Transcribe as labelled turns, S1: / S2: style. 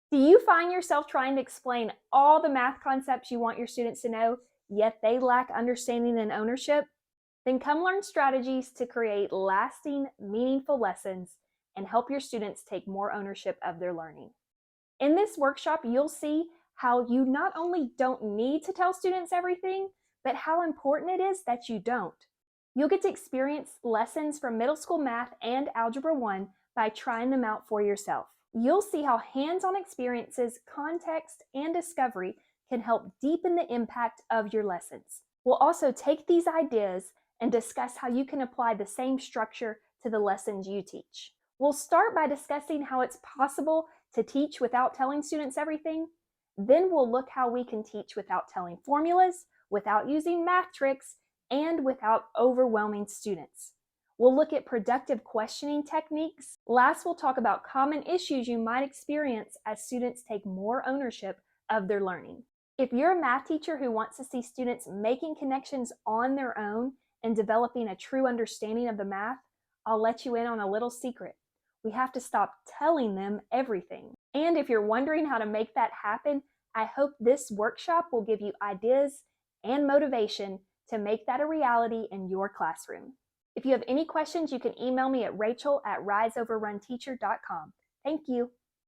S1: Do you find yourself trying to explain all the math concepts you want your students to know, yet they lack understanding and ownership? Then come learn strategies to create lasting, meaningful lessons and help your students take more ownership of their learning. In this workshop, you'll see how you not only don't need to tell students everything, but how important it is that you don't. You'll get to experience lessons from middle school math and Algebra 1 by trying them out for yourself. You'll see how hands-on experiences, context, and discovery can help deepen the impact of your lessons. We'll also take these ideas and discuss how you can apply the same structure to the lessons you teach. We'll start by discussing how it's possible to teach without telling students everything. Then we'll look how we can teach without telling formulas, without using math tricks, and without overwhelming students. We'll look at productive questioning techniques. Last, we'll talk about common issues you might experience as students take more ownership of their learning. If you're a math teacher who wants to see students making connections on their own and developing a true understanding of the math, I'll let you in on a little secret. We have to stop telling them everything. And if you're wondering how to make that happen, I hope this workshop will give you ideas and motivation to make that a reality in your classroom. If you have any questions, you can email me at rachel@riseoverrunteacher.com. Thank you.